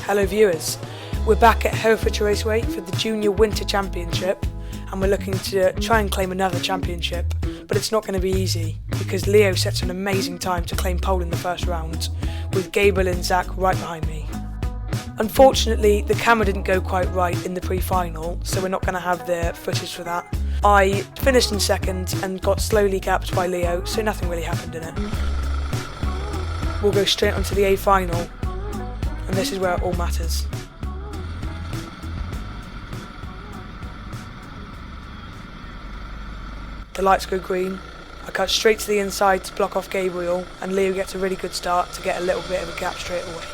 Hello viewers, we're back at Herefordshire Raceway for the Junior Winter Championship and we're looking to try and claim another championship, but it's not going to be easy because Leo sets an amazing time to claim pole in the first round with Gabriel and Zach right behind me. Unfortunately, the camera didn't go quite right in the pre-final, so we're not going to have the footage for that. I finished in second and got slowly gapped by Leo, so nothing really happened in it. We'll go straight onto the A final, and this is where it all matters. The lights go green, I cut straight to the inside to block off Gabriel, and Leo gets a really good start to get a little bit of a gap straight away.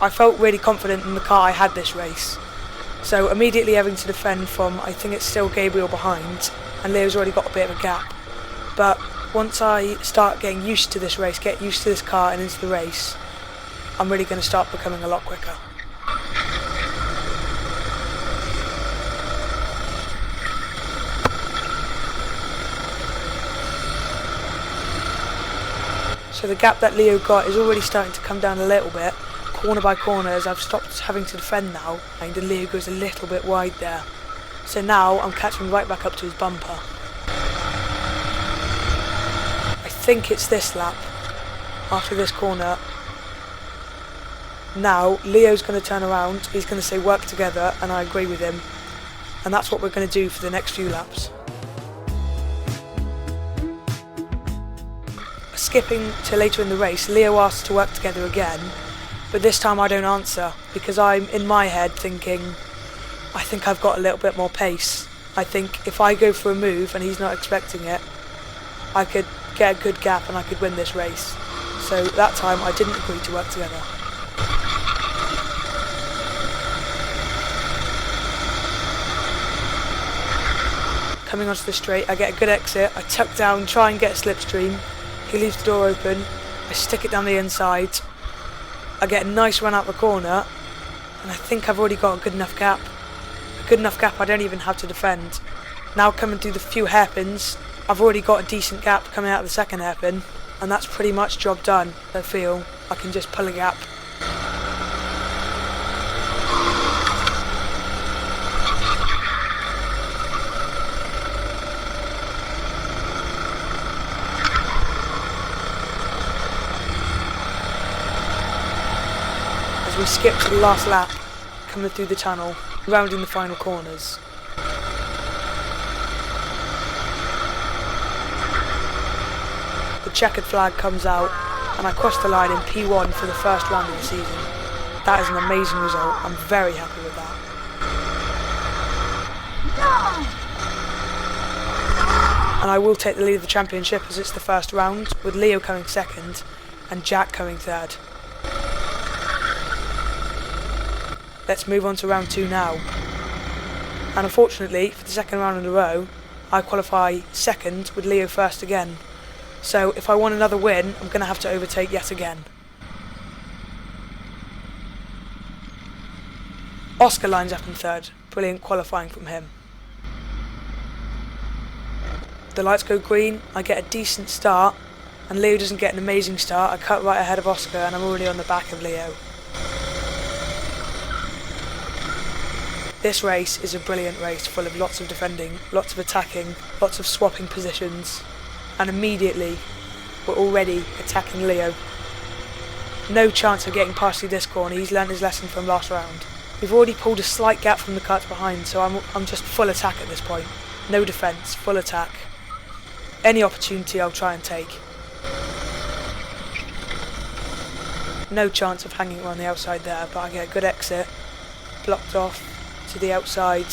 I felt really confident in the car I had this race, so immediately having to defend from, I think it's still Gabriel behind, and Leo's already got a bit of a gap. But once I start getting used to this race, get used to this car and into the race, I'm really going to start becoming a lot quicker. So the gap that Leo got is already starting to come down a little bit, corner by corner, as I've stopped having to defend now, and Leo goes a little bit wide there. So now I'm catching right back up to his bumper. I think it's this lap, after this corner. Now Leo's going to turn around, he's going to say work together, and I agree with him. And that's what we're going to do for the next few laps. Skipping to later in the race, Leo asks to work together again, but this time I don't answer because I'm in my head thinking, I think I've got a little bit more pace. I think if I go for a move and he's not expecting it, I could get a good gap and I could win this race. So that time I didn't agree to work together. Coming onto the straight, I get a good exit, I tuck down, try and get a slipstream. He leaves the door open, I stick it down the inside, I get a nice run out the corner, and I think I've already got a good enough gap. A good enough gap I don't even have to defend. Now coming through the few hairpins, I've already got a decent gap coming out of the second hairpin, and that's pretty much job done. I feel I can just pull a gap. As we skip to the last lap, coming through the tunnel, rounding the final corners. The checkered flag comes out and I cross the line in P1 for the first round of the season. That is an amazing result, I'm very happy with that. And I will take the lead of the championship as it's the first round, with Leo coming second and Jack coming third. Let's move on to round 2 now. And unfortunately, for the second round in a row, I qualify second with Leo first again. So if I want another win, I'm going to have to overtake yet again. Oscar lines up in third, brilliant qualifying from him. The lights go green, I get a decent start, and Leo doesn't get an amazing start. I cut right ahead of Oscar and I'm already on the back of Leo. This race is a brilliant race full of lots of defending, lots of attacking, lots of swapping positions, and immediately we're already attacking Leo. No chance of getting past through this corner, he's learnt his lesson from last round. We've already pulled a slight gap from the cuts behind, so I'm just full attack at this point. No defence, full attack. Any opportunity I'll try and take. No chance of hanging around the outside there, but I get a good exit, blocked off to the outside.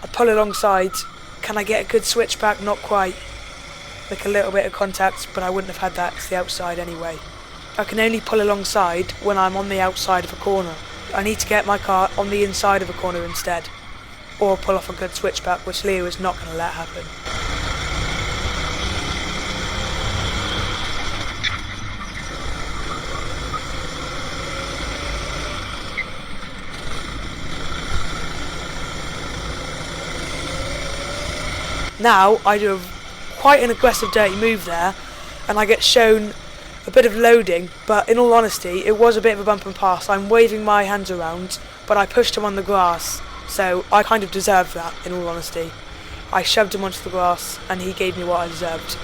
I pull alongside. Can I get a good switch back? Not quite. Like a little bit of contact, but I wouldn't have had that to the outside anyway. I can only pull alongside when I'm on the outside of a corner. I need to get my car on the inside of a corner instead, or pull off a good switchback, which Leo is not going to let happen. Now I do quite an aggressive dirty move there, and I get shown a bit of loading, but in all honesty it was a bit of a bump and pass. I'm waving my hands around, but I pushed him on the grass, so I kind of deserved that, in all honesty. I shoved him onto the grass and he gave me what I deserved.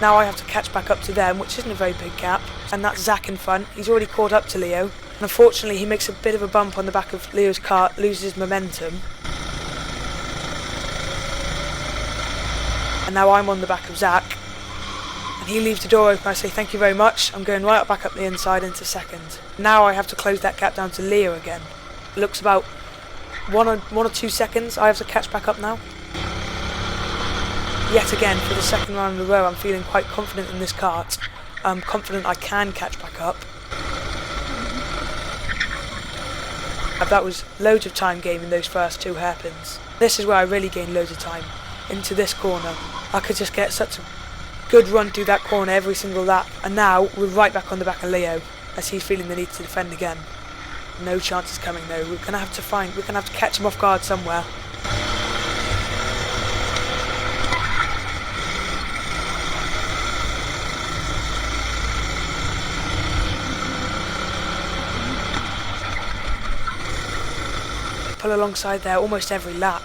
Now I have to catch back up to them, which isn't a very big gap, and that's Zach in front. He's already caught up to Leo, and unfortunately he makes a bit of a bump on the back of Leo's cart, loses momentum. And now I'm on the back of Zach, and he leaves the door open. I say thank you very much. I'm going right back up the inside into second. Now I have to close that gap down to Leo again. It looks about 1 or 2 seconds. I have to catch back up now. Yet again, for the second round in a row, I'm feeling quite confident in this kart. I'm confident I can catch back up. That was loads of time gained in those first 2 hairpins. This is where I really gained loads of time. Into this corner. I could just get such a good run through that corner every single lap. And now we're right back on the back of Leo, as he's feeling the need to defend again. No chances coming though. We're gonna have to catch him off guard somewhere. Pull alongside there almost every lap.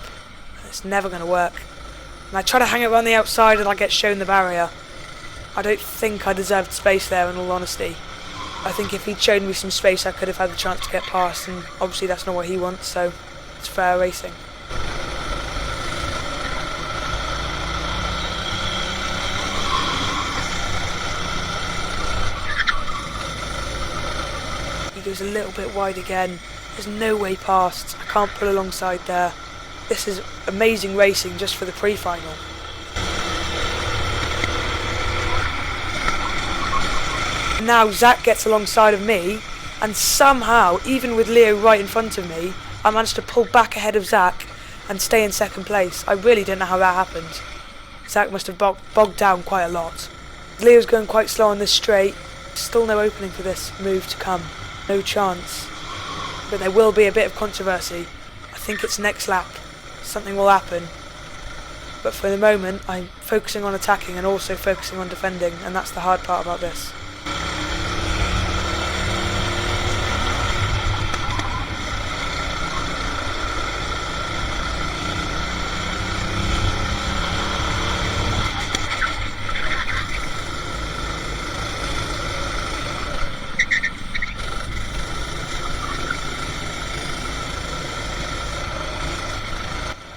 It's never going to work. And I try to hang it around the outside and I get shown the barrier. I don't think I deserved space there, in all honesty. I think if he'd shown me some space I could have had the chance to get past, and obviously that's not what he wants, so it's fair racing. He goes a little bit wide again. There's no way past. I can't pull alongside there. This is amazing racing just for the pre-final. Now Zach gets alongside of me, and somehow, even with Leo right in front of me, I managed to pull back ahead of Zach and stay in second place. I really don't know how that happened. Zach must have bogged down quite a lot. Leo's going quite slow on this straight. Still no opening for this move to come. No chance. But there will be a bit of controversy. I think it's next lap. Something will happen. But for the moment, I'm focusing on attacking and also focusing on defending, and that's the hard part about this.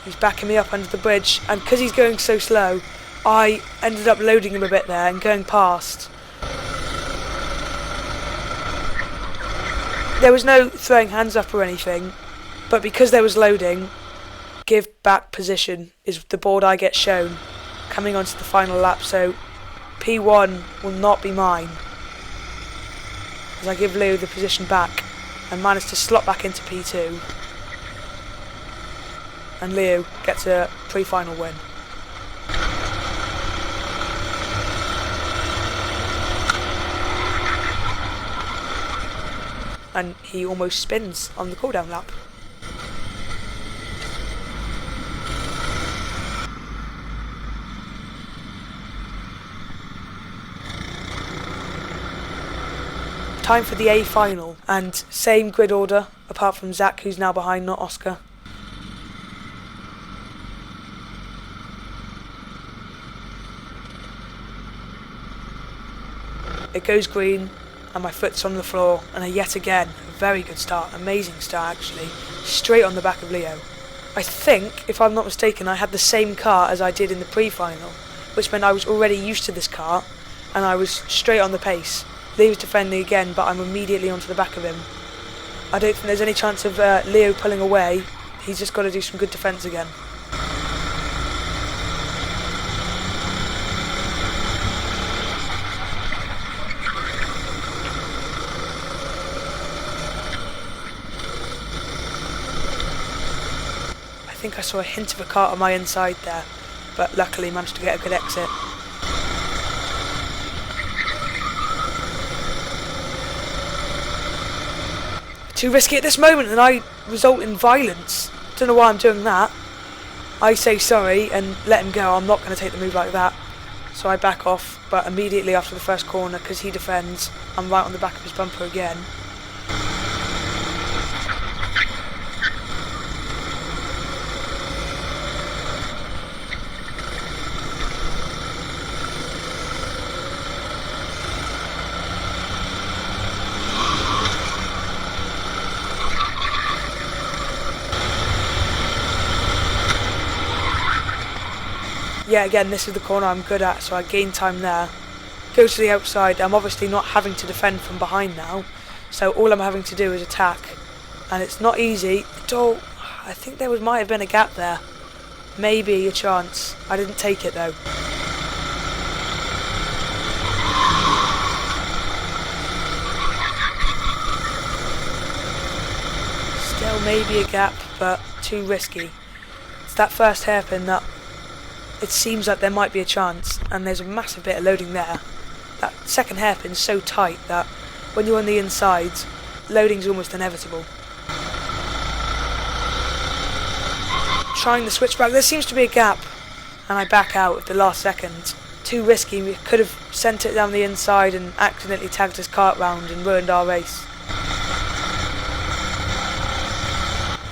He's backing me up under the bridge, and because he's going so slow, I ended up loading him a bit there and going past. There was no throwing hands up or anything, but because there was loading, give back position is the board I get shown coming onto the final lap, so P1 will not be mine as I give Leo the position back and manage to slot back into P2. And Leo gets a pre-final win. And he almost spins on the cooldown lap. Time for the A final, and same grid order apart from Zach, who's now behind, not Oscar. It goes green and my foot's on the floor, and yet again, a very good start, amazing start actually, straight on the back of Leo. I think, if I'm not mistaken, I had the same car as I did in the pre-final, which meant I was already used to this car and I was straight on the pace. Leo's defending again, but I'm immediately onto the back of him. I don't think there's any chance of Leo pulling away. He's just got to do some good defence again. I think I saw a hint of a cart on my inside there, but luckily managed to get a good exit. Too risky at this moment, and I result in violence. Don't know why I'm doing that. I say sorry and let him go. I'm not going to take the move like that. So I back off, but immediately after the first corner, because he defends, I'm right on the back of his bumper again. Yeah, again, this is the corner I'm good at, so I gain time there. Go to the outside. I'm obviously not having to defend from behind now, so all I'm having to do is attack. And it's not easy. I think there might have been a gap there. Maybe a chance. I didn't take it though. Still maybe a gap, but too risky. It's that first hairpin that it seems like there might be a chance, and there's a massive bit of loading there. That second hairpin's so tight that when you're on the inside, loading's almost inevitable. Trying the switchback, there seems to be a gap, and I back out at the last second. Too risky. We could have sent it down the inside and accidentally tagged his kart round and ruined our race.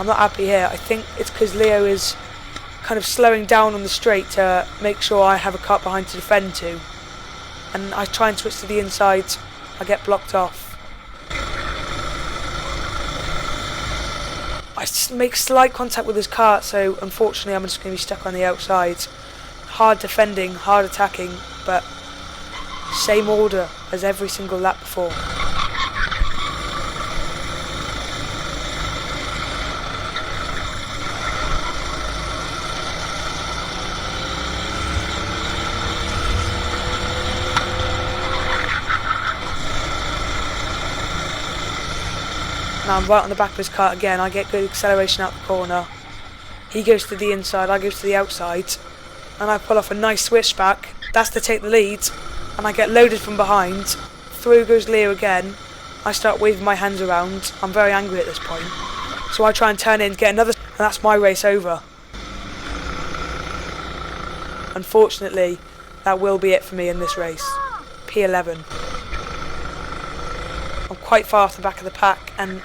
I'm not happy here. I think it's because Leo is kind of slowing down on the straight to make sure I have a kart behind to defend to, and I try and switch to the inside. I get blocked off. I make slight contact with his kart, so unfortunately I'm just going to be stuck on the outside. Hard defending, hard attacking, but same order as every single lap before. Now I'm right on the back of his kart again. I get good acceleration out the corner. He goes to the inside, I go to the outside, and I pull off a nice switchback. That's to take the lead, and I get loaded from behind. Through goes Leo again. I start waving my hands around. I'm very angry at this point, so I try and turn in, get another, and that's my race over. Unfortunately, that will be it for me in this race. P11. I'm quite far off the back of the pack, and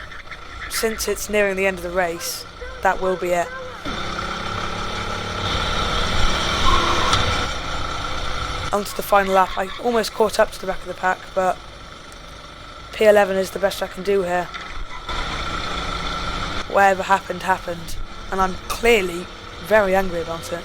since it's nearing the end of the race, that will be it. Onto the final lap. I almost caught up to the back of the pack, but P11 is the best I can do here. Whatever happened, happened, and I'm clearly very angry about it.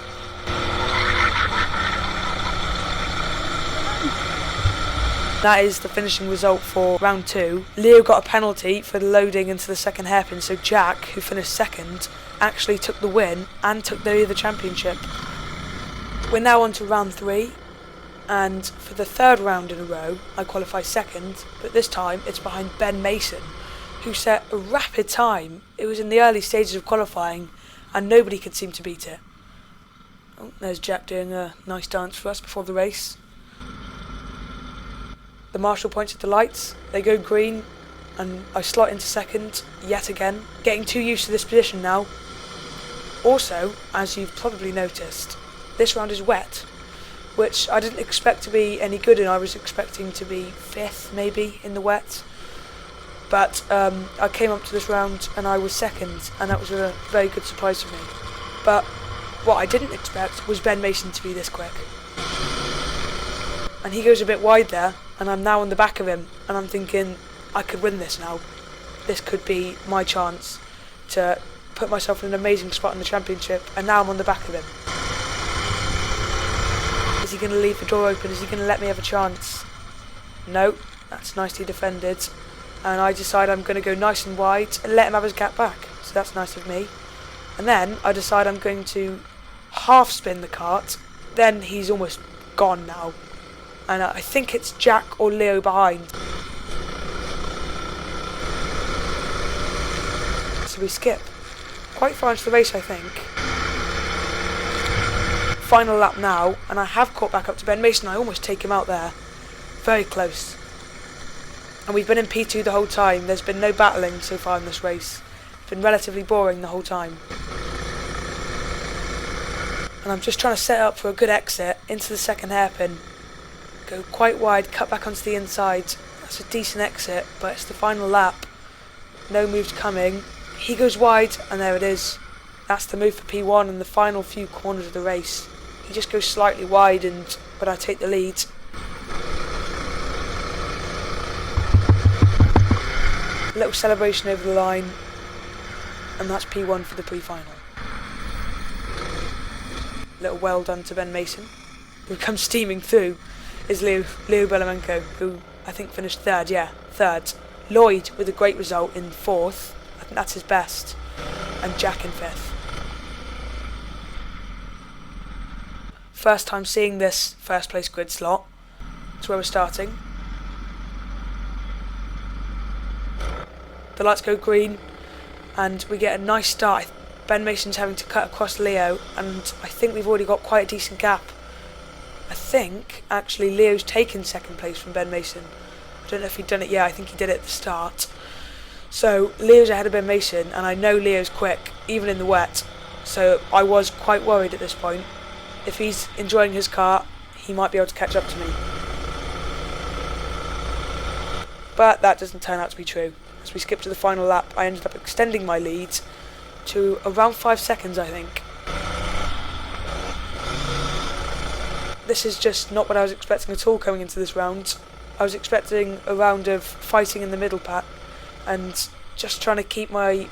That is the finishing result for round 2. Leo got a penalty for loading into the second hairpin, so Jack, who finished second, actually took the win and took the championship. We're now on to round 3, and for the third round in a row, I qualify second, but this time it's behind Ben Mason, who set a rapid time. It was in the early stages of qualifying, and nobody could seem to beat it. Oh, there's Jack doing a nice dance for us before the race. The marshal points at the lights, they go green, and I slot into second yet again, getting too used to this position now. Also, as you've probably noticed, this round is wet, which I didn't expect to be any good in. I was expecting to be 5th maybe in the wet, but I came up to this round and I was second, and that was a very good surprise for me. But what I didn't expect was Ben Mason to be this quick. And he goes a bit wide there, and I'm now on the back of him, and I'm thinking, I could win this now. This could be my chance to put myself in an amazing spot in the championship, and now I'm on the back of him. Is he going to leave the door open? Is he going to let me have a chance? No, that's nicely defended, and I decide I'm going to go nice and wide and let him have his gap back, so that's nice of me. And then I decide I'm going to half spin the kart, then he's almost gone now. And I think it's Jack or Leo behind. So we skip. Quite far into the race, I think. Final lap now, and I have caught back up to Ben Mason. I almost take him out there. Very close. And we've been in P2 the whole time. There's been no battling so far in this race. It's been relatively boring the whole time. and I'm just trying to set up for a good exit into the second hairpin. Go quite wide, cut back onto the inside. That's a decent exit, but it's the final lap. No moves coming. He goes wide, and there it is. That's the move for P1 in the final few corners of the race. He just goes slightly wide, but I take the lead. A little celebration over the line, and that's P1 for the pre-final. Little well done to Ben Mason. Who comes steaming through is Leo Belamenko, who I think finished third. Lloyd with a great result in fourth. I think that's his best. And Jack in fifth. First time seeing this first place grid slot. That's where we're starting. The lights go green and we get a nice start. Ben Mason's having to cut across Leo, and I think we've already got quite a decent gap. I think actually Leo's taken second place from Ben Mason. I don't know if he'd done it yet. I think he did it at the start. So Leo's ahead of Ben Mason, and I know Leo's quick, even in the wet. So I was quite worried at this point. If he's enjoying his car, he might be able to catch up to me. But that doesn't turn out to be true. As we skip to the final lap, I ended up extending my lead to around 5 seconds, I think. This is just not what I was expecting at all coming into this round. I was expecting a round of fighting in the middle pack and just trying to keep a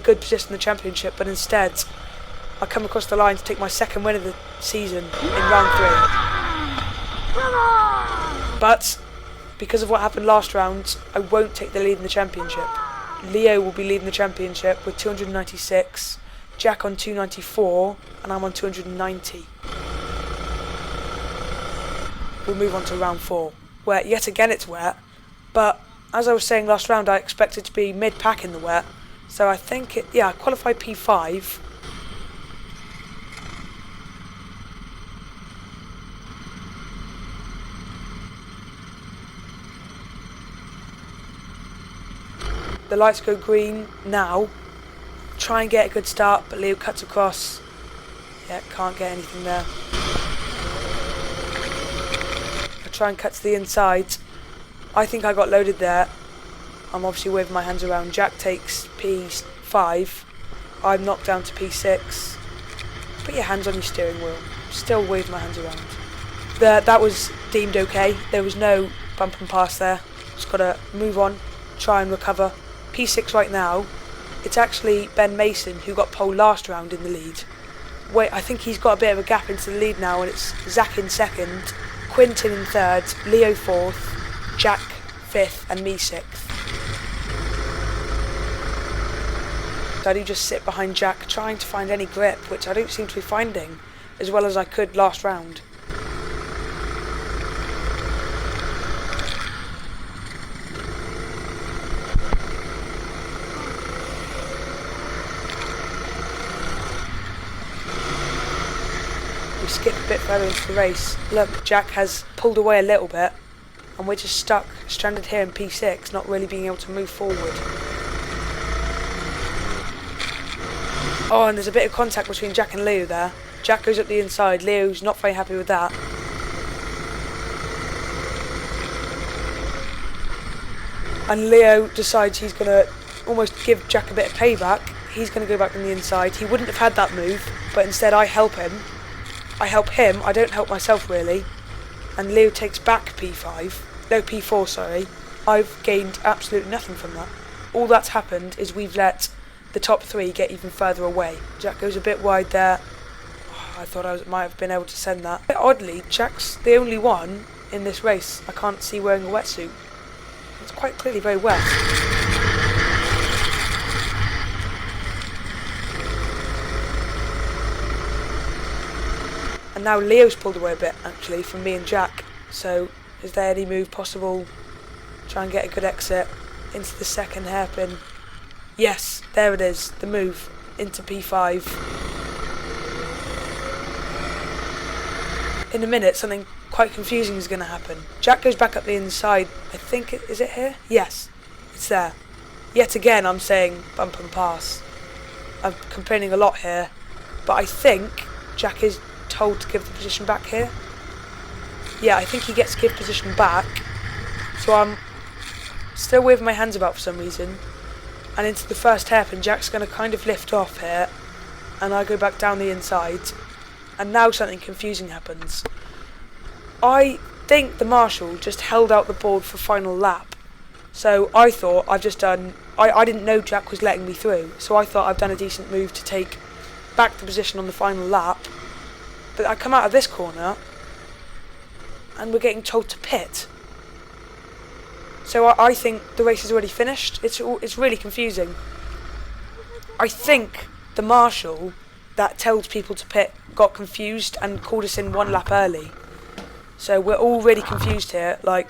good position in the championship, but instead I come across the line to take my second win of the season in round 3. But because of what happened last round, I won't take the lead in the championship. Leo will be leading the championship with 296, Jack on 294, and I'm on 290. We'll move on to round 4, where yet again it's wet, but as I was saying last round, I expected to be mid-pack in the wet, so I think I qualified P5. The lights go green now. Try and get a good start, but Leo cuts across. Yeah, can't get anything there. I try and cut to the inside. I think I got loaded there. I'm obviously waving my hands around. Jack takes P5. I'm knocked down to P6. Put your hands on your steering wheel. Still wave my hands around. That was deemed okay. There was no bump and pass there. Just got to move on, try and recover. P6 right now. It's actually Ben Mason who got pole last round in the lead. Wait, I think he's got a bit of a gap into the lead now, and it's Zach in second, Quintin in third, Leo fourth, Jack fifth, and me sixth. So I do just sit behind Jack trying to find any grip, which I don't seem to be finding as well as I could last round. We skip a bit further into the race. Look, Jack has pulled away a little bit and we're just stuck, stranded here in P6, not really being able to move forward. Oh, and there's a bit of contact between Jack and Leo there. Jack goes up the inside, Leo's not very happy with that. And Leo decides he's going to almost give Jack a bit of payback. He's going to go back on the inside. He wouldn't have had that move, but instead I help him. I help him, I don't help myself really. And Leo takes back P4, sorry. I've gained absolutely nothing from that. All that's happened is we've let the top three get even further away. Jack goes a bit wide there. Oh, I thought I might have been able to send that. Oddly, Jack's the only one in this race I can't see wearing a wetsuit. It's quite clearly very wet. And now Leo's pulled away a bit, actually, from me and Jack. So, is there any move possible? Try and get a good exit into the second hairpin. Yes, there it is, the move into P5. In a minute, something quite confusing is going to happen. Jack goes back up the inside. I think, is it here? Yes, it's there. Yet again, I'm saying bump and pass. I'm complaining a lot here, but I think Jack is told to give the position back here. Yeah, I think he gets to give position back. So I'm still waving my hands about for some reason. And into the first hairpin, Jack's going to kind of lift off here. And I go back down the inside. And now something confusing happens. I think the marshal just held out the board for final lap. So I thought I've just done... I didn't know Jack was letting me through. So I thought I've done a decent move to take back the position on the final lap. But I come out of this corner and we're getting told to pit. So I think the race is already finished. It's really confusing. I think the marshal that tells people to pit got confused and called us in one lap early. So we're all really confused here. Like,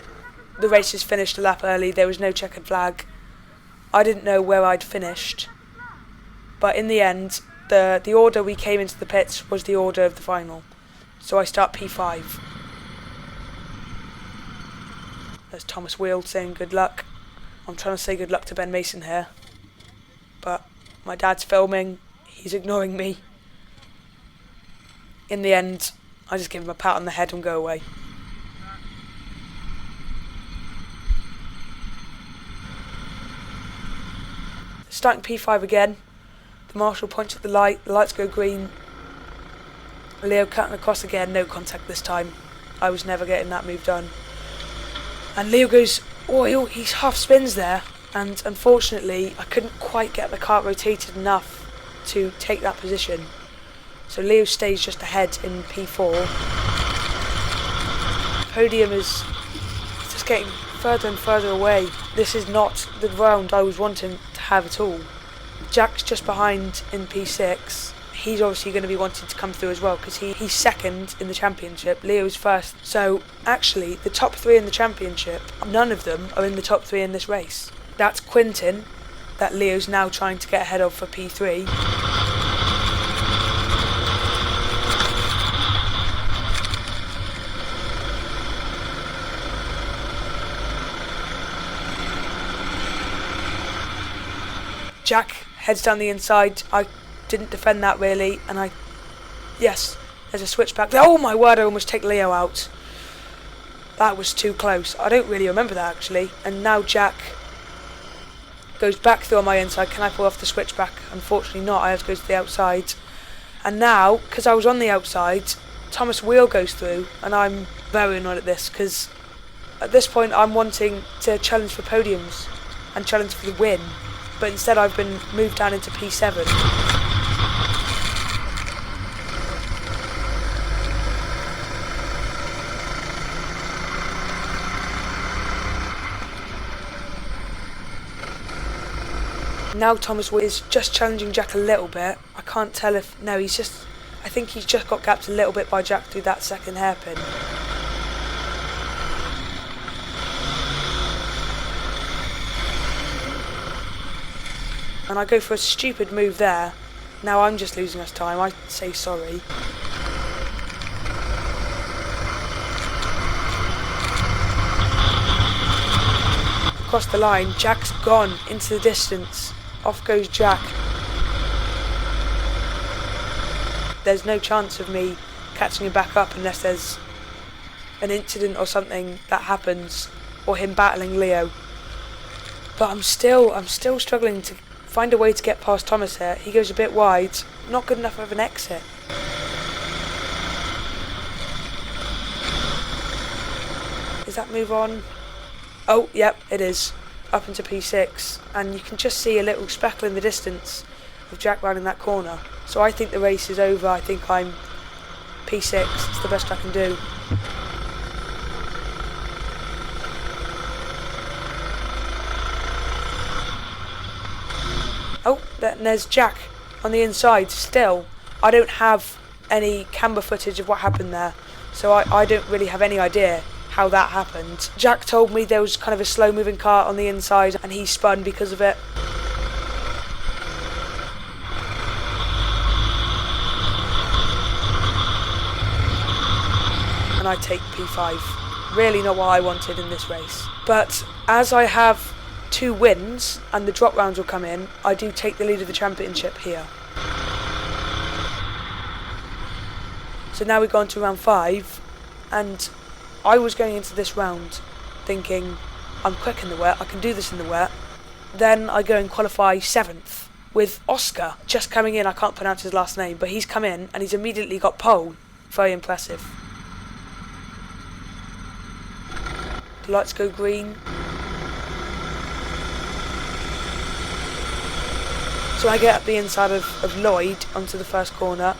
the race is finished a lap early. There was no checkered flag. I didn't know where I'd finished. But in the end, the order we came into the pits was the order of the final. So I start P5. There's Thomas Wheel saying good luck. I'm trying to say good luck to Ben Mason here. But my dad's filming. He's ignoring me. In the end, I just give him a pat on the head and go away. Starting P5 again. The marshal points at the lights go green. Leo cutting across again, no contact this time. I was never getting that move done. And Leo goes, oh, he half spins there. And unfortunately, I couldn't quite get the kart rotated enough to take that position. So Leo stays just ahead in P4. Podium is just getting further and further away. This is not the round I was wanting to have at all. Jack's just behind in P6. He's obviously going to be wanting to come through as well because he's second in the championship. Leo's first. So actually, the top three in the championship, none of them are in the top three in this race. That's Quintin, that Leo's now trying to get ahead of for P3. Jack heads down the inside. I didn't defend that really, and yes, there's a switchback. Oh my word, I almost take Leo out. That was too close. I don't really remember that actually. And now Jack goes back through on my inside. Can I pull off the switchback? Unfortunately not. I have to go to the outside. And now, because I was on the outside, Thomas Wheel goes through, and I'm very annoyed at this because at this point I'm wanting to challenge for podiums and challenge for the win. But instead I've been moved down into P7. Now Thomas is just challenging Jack a little bit. I can't tell if... No, I think he's just got gapped a little bit by Jack through that second hairpin. And I go for a stupid move there. Now I'm just losing us time. I say sorry. Across the line, Jack's gone into the distance. Off goes Jack. There's no chance of me catching him back up unless there's an incident or something that happens, or him battling Leo. But I'm still struggling to find a way to get past Thomas here. He goes a bit wide, not good enough of an exit. Is that move on? Oh, yep, it is. Up into P6, and you can just see a little speckle in the distance of Jack rounding that corner. So I think the race is over. I think I'm P6. It's the best I can do. Oh, there's Jack on the inside still. I don't have any camera footage of what happened there, so I don't really have any idea how that happened. Jack told me there was kind of a slow moving car on the inside and he spun because of it. And I take P5. Really not what I wanted in this race. But as I have 2 wins and the drop rounds will come in, I do take the lead of the championship here. So now we've gone to round 5, and I was going into this round thinking, I'm quick in the wet, I can do this in the wet. Then I go and qualify 7th with Oscar just coming in. I can't pronounce his last name, but he's come in and he's immediately got pole. Very impressive. The lights go green. So I get up the inside of Lloyd onto the first corner.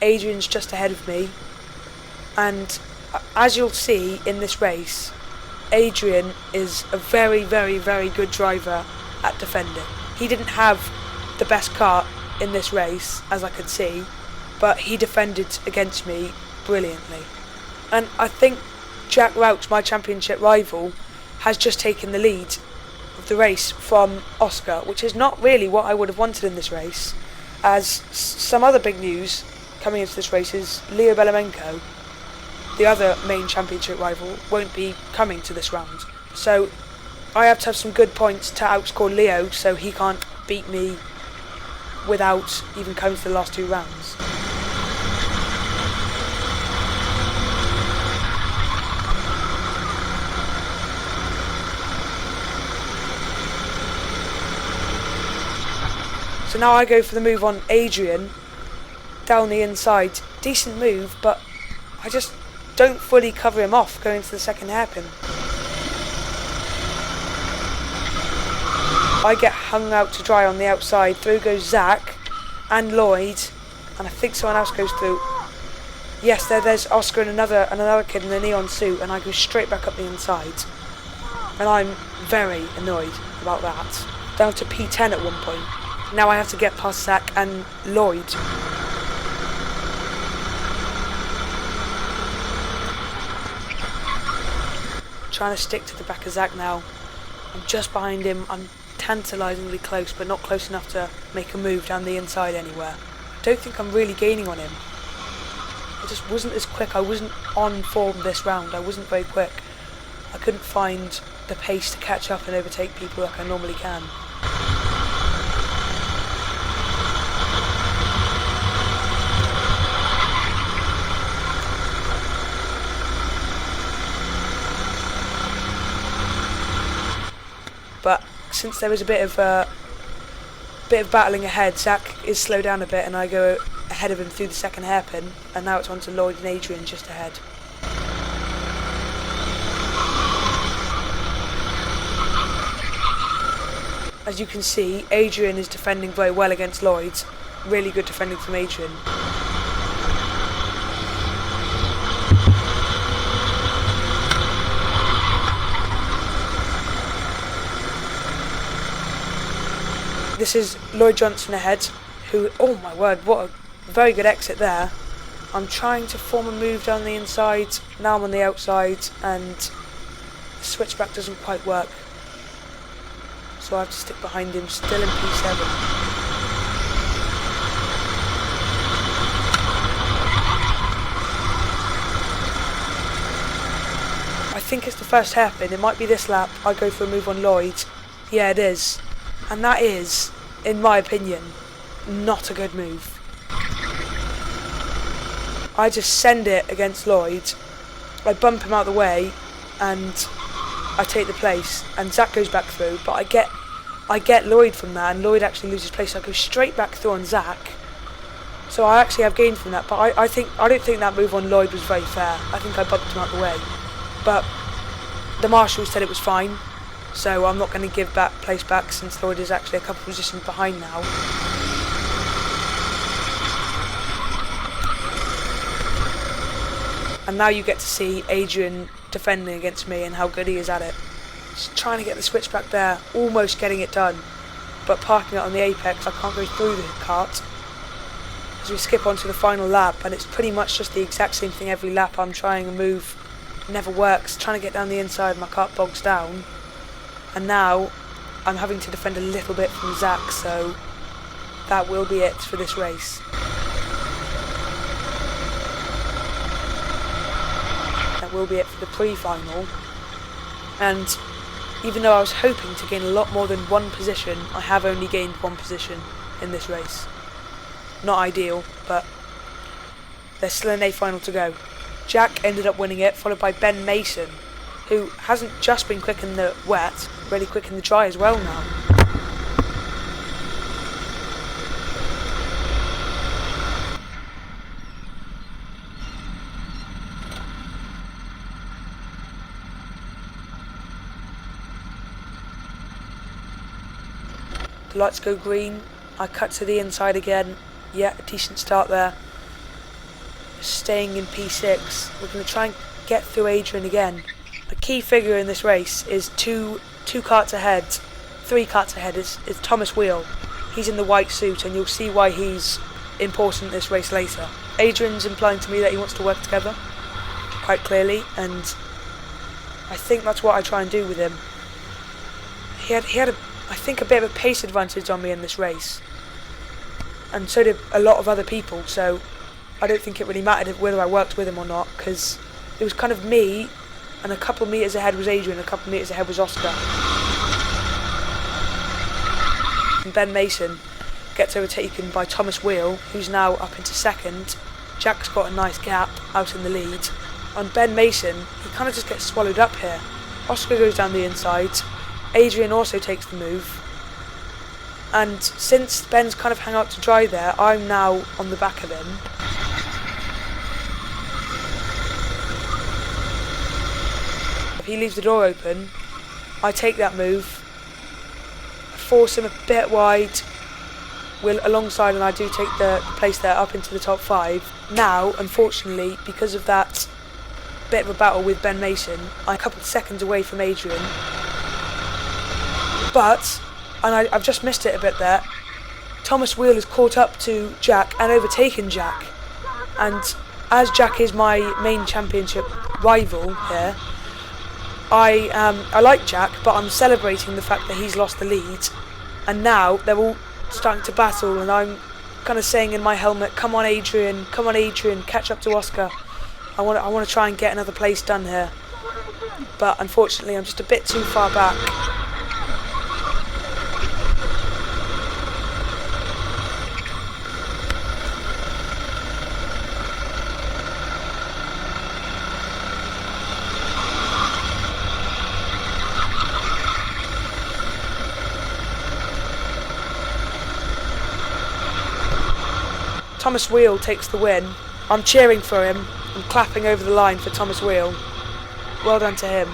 Adrian's just ahead of me, and as you'll see in this race, Adrian is a very, very, very good driver at defending. He didn't have the best kart in this race, as I could see, but he defended against me brilliantly. And I think Jack Rauch, my championship rival, has just taken the lead of the race from Oscar, which is not really what I would have wanted in this race, as some other big news coming into this race is Leo Belamenko, the other main championship rival, won't be coming to this round. So I have to have some good points to outscore Leo, so he can't beat me without even coming to the last 2 rounds. So now I go for the move on Adrian down the inside. Decent move, but I just don't fully cover him off going to the second hairpin. I get hung out to dry on the outside. Through goes Zach and Lloyd, and I think someone else goes through. Yes, there's Oscar and another kid in the neon suit, and I go straight back up the inside. And I'm very annoyed about that. Down to P10 at one point. Now I have to get past Zach and Lloyd. Trying to stick to the back of Zach now. I'm just behind him. I'm tantalisingly close, but not close enough to make a move down the inside anywhere. I don't think I'm really gaining on him. I just wasn't as quick. I wasn't on form this round. I wasn't very quick. I couldn't find the pace to catch up and overtake people like I normally can. But since there was a bit of battling ahead, Zach is slowed down a bit and I go ahead of him through the second hairpin, and now it's on to Lloyd and Adrian just ahead. As you can see, Adrian is defending very well against Lloyd. Really good defending from Adrian. This is Lloyd Johnson ahead, who, oh my word, what a very good exit there. I'm trying to form a move down the inside, now I'm on the outside, and the switchback doesn't quite work. So I have to stick behind him, still in P7. I think it's the first hairpin, it might be this lap. I go for a move on Lloyd. Yeah, it is. And that is, in my opinion, not a good move. I just send it against Lloyd, I bump him out of the way, and I take the place, and Zach goes back through, but I get Lloyd from that, and Lloyd actually loses place, so I go straight back through on Zach. So I actually have gained from that, but I don't think that move on Lloyd was very fair. I think I bumped him out of the way. But the marshal said it was fine. So I'm not going to give that place back since Lloyd is actually a couple of positions behind now. And now you get to see Adrian defending against me and how good he is at it. Just trying to get the switch back there, almost getting it done. But parking it on the apex, I can't go through the kart. As we skip on to the final lap, and it's pretty much just the exact same thing every lap. I'm trying a move, never works, trying to get down the inside, my kart bogs down. And now I'm having to defend a little bit from Zach, so that will be it for this race. That will be it for the pre-final. And even though I was hoping to gain a lot more than 1 position, I have only gained 1 position in this race. Not ideal, but There's still an A final to go. Jack ended up winning it, followed by Ben Mason, who hasn't just been quick in the wet, really quick in the dry as well now. The lights go green, I cut to the inside again. Yeah, a decent start there. Staying in P6, we're going to try and get through Adrian again. The key figure in this race is two karts ahead, 3 karts ahead is Thomas Wheel. He's in the white suit and you'll see why he's important in this race later. Adrian's implying to me that he wants to work together, quite clearly, and I think that's what I try and do with him. He had I think a bit of a pace advantage on me in this race, and so did a lot of other people, so I don't think it really mattered whether I worked with him or not, because it was kind of me, and a couple of metres ahead was Adrian, a couple of metres ahead was Oscar. And Ben Mason gets overtaken by Thomas Wheel, who's now up into second. Jack's got a nice gap out in the lead. On Ben Mason, he kind of just gets swallowed up here. Oscar goes down the inside. Adrian also takes the move. And since Ben's kind of hung out to dry there, I'm now on the back of him. If he leaves the door open, I take that move, force him a bit wide, alongside, and I do take the place there up into the top 5. Now, unfortunately, because of that bit of a battle with Ben Mason, I'm a couple of seconds away from Adrian. But, and I've just missed it a bit there, Thomas Wheel has caught up to Jack and overtaken Jack. And as Jack is my main championship rival here, I like Jack, but I'm celebrating the fact that he's lost the lead. And now they're all starting to battle, and I'm kind of saying in my helmet, come on Adrian, catch up to Oscar. I want to try and get another place done here. But unfortunately I'm just a bit too far back. Thomas Wheel takes the win. I'm cheering for him. I'm clapping over the line for Thomas Wheel. Well done to him.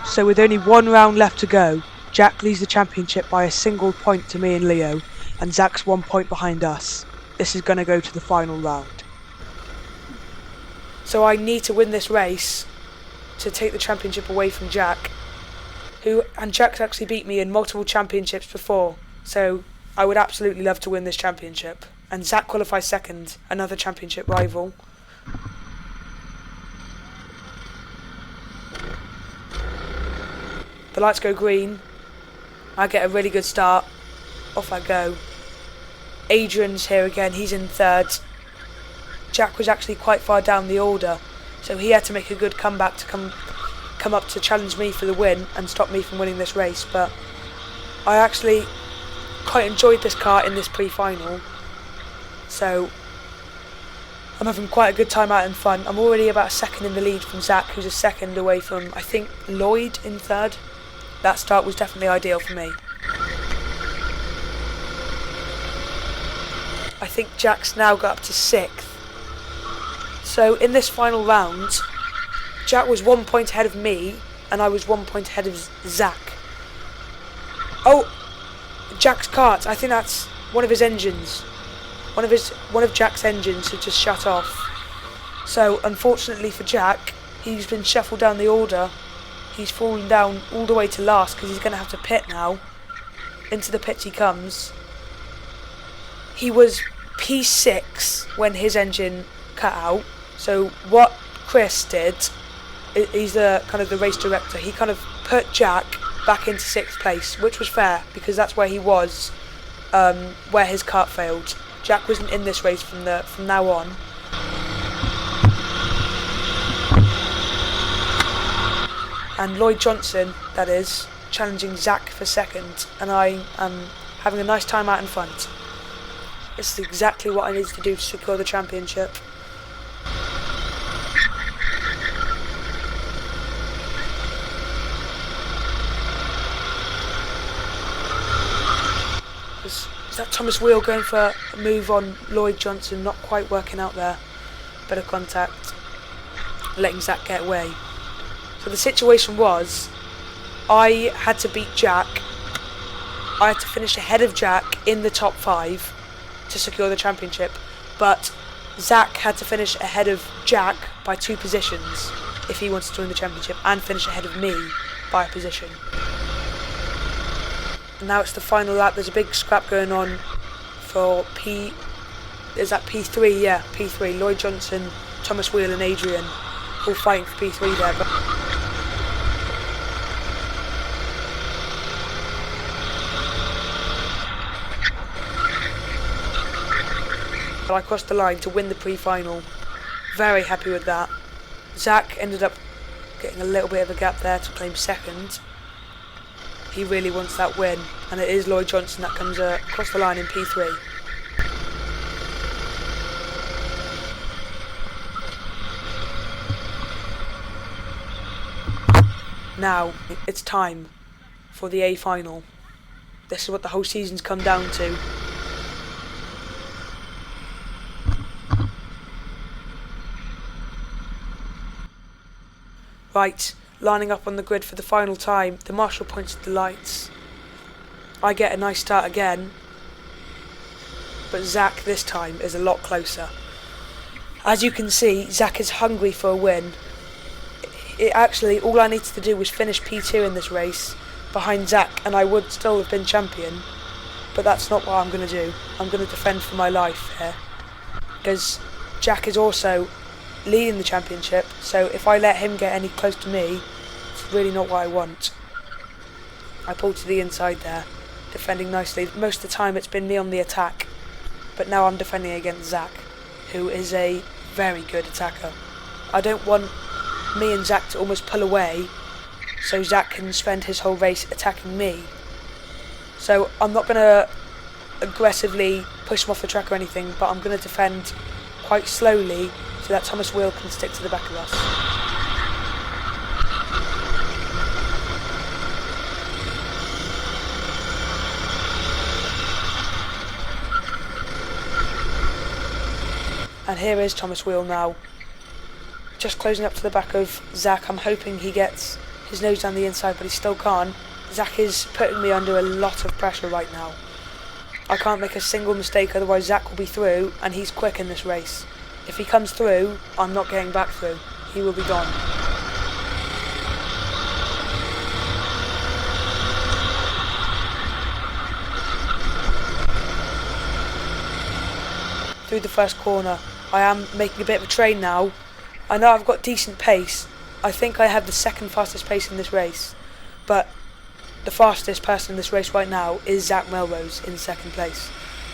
So with only one round left to go, Jack leads the championship by a single point to me and Leo, and Zach's 1 point behind us. This is going to go to the final round. So I need to win this race to take the championship away from Jack, and Jack's actually beat me in multiple championships before. So I would absolutely love to win this championship. And Zach qualifies second, another championship rival. The lights go green. I get a really good start. Off I go. Adrian's here again, he's in third. Jack was actually quite far down the order, so he had to make a good comeback to come up to challenge me for the win and stop me from winning this race. But I actually quite enjoyed this car in this pre-final, so I'm having quite a good time out in front. I'm already about a second in the lead from Zach, who's a second away from, I think, Lloyd in third. That start was definitely ideal for me. I think Jack's now got up to 6th. So in this final round, Jack was 1 point ahead of me, and I was 1 point ahead of Zach. Oh! Jack's kart, I think that's one of his engines. One of Jack's engines had just shut off. So unfortunately for Jack, he's been shuffled down the order. He's fallen down all the way to last because he's going to have to pit now. Into the pits he comes. He was P6 when his engine cut out. So what Chris did, he's the kind of the race director, he kind of put Jack back into 6th place, which was fair because that's where he was, where his kart failed. Jack wasn't in this race from now on. And Lloyd Johnson, that is, challenging Zach for second, and I am having a nice time out in front. This is exactly what I needed to do to secure the championship. Is that Thomas Wheel going for a move on Lloyd Johnson? Not quite working out there. Bit of contact, letting Zach get away. So the situation was, I had to beat Jack. I had to finish ahead of Jack in the top 5 to secure the championship, but Zach had to finish ahead of Jack by 2 positions if he wanted to win the championship, and finish ahead of me by a position. And now it's the final lap. There's a big scrap going on for is that P3? Yeah, P3. Lloyd Johnson, Thomas Wheel and Adrian all fighting for P3 there. But I crossed the line to win the pre-final. Very happy with that. Zach ended up getting a little bit of a gap there to claim second. He really wants that win, and it is Lloyd Johnson that comes across the line in P3. Now, it's time for the A final. This is what the whole season's come down to. Right, lining up on the grid for the final time, the marshal points at the lights. I get a nice start again, but Zach this time is a lot closer. As you can see, Zach is hungry for a win. Actually, all I needed to do was finish P2 in this race behind Zach, and I would still have been champion. But that's not what I'm going to do. I'm going to defend for my life here, because Jack is also leading the championship, so if I let him get any close to me, it's really not what I want. I pulled to the inside there, defending nicely. Most of the time it's been me on the attack, but now I'm defending against Zach, who is a very good attacker. I don't want me and Zach to almost pull away, so Zach can spend his whole race attacking me. So I'm not going to aggressively push him off the track or anything, but I'm going to defend quite slowly so that Thomas Wheel can stick to the back of us. And here is Thomas Wheel now, just closing up to the back of Zach. I'm hoping he gets his nose down the inside, but he still can't. Zach is putting me under a lot of pressure right now. I can't make a single mistake, otherwise Zach will be through, and he's quick in this race. If he comes through, I'm not getting back through. He will be gone. Through the first corner, I am making a bit of a train now. I know I've got decent pace. I think I have the second fastest pace in this race, but the fastest person in this race right now is Zach Melrose in second place,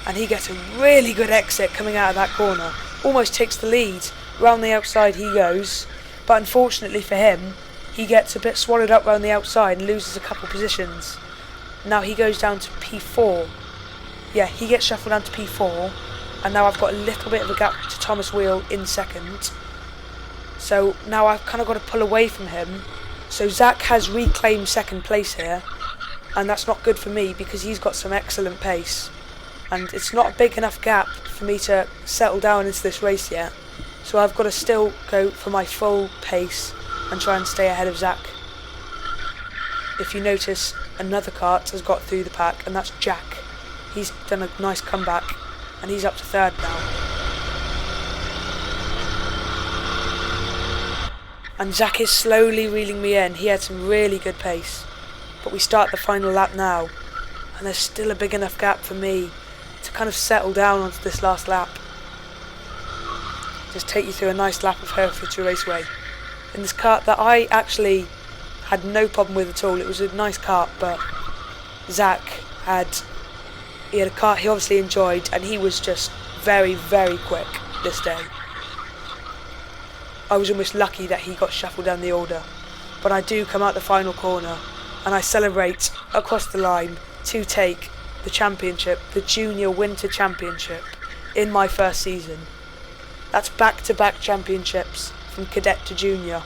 and he gets a really good exit coming out of that corner. Almost takes the lead. Round the outside he goes, but unfortunately for him, he gets a bit swallowed up round the outside and loses a couple positions. Now he goes down to P4. Yeah, he gets shuffled down to P4, and now I've got a little bit of a gap to Thomas Wheel in second. So now I've kind of got to pull away from him. So Zach has reclaimed second place here, and that's not good for me because he's got some excellent pace. And it's not a big enough gap for me to settle down into this race yet. So I've got to still go for my full pace and try and stay ahead of Zach. If you notice, another kart has got through the pack, and that's Jack. He's done a nice comeback, and he's up to third now. And Zach is slowly reeling me in. He had some really good pace. But we start the final lap now, and there's still a big enough gap for me to kind of settle down onto this last lap. Just take you through a nice lap of Herefordshire Raceway in this kart that I actually had no problem with at all. It was a nice kart, but Zach had a kart he obviously enjoyed, and he was just very, very quick this day. I was almost lucky that he got shuffled down the order, but I do come out the final corner and I celebrate across the line to take the championship, the Junior Winter Championship. in my first season. That's back-to-back championships from cadet to junior.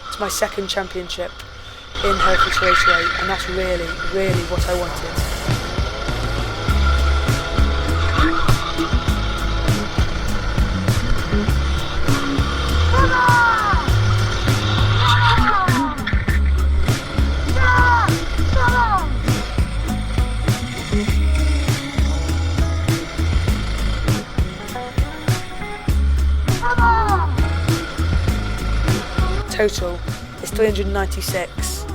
It's my second championship in Hereford's Raceway, and that's really, really what I wanted. Total is 396.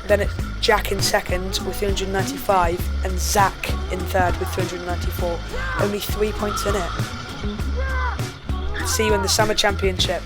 Then it's Jack in second with 395 and Zach in third with 394. Only 3 points in it. See you in the Summer Championship.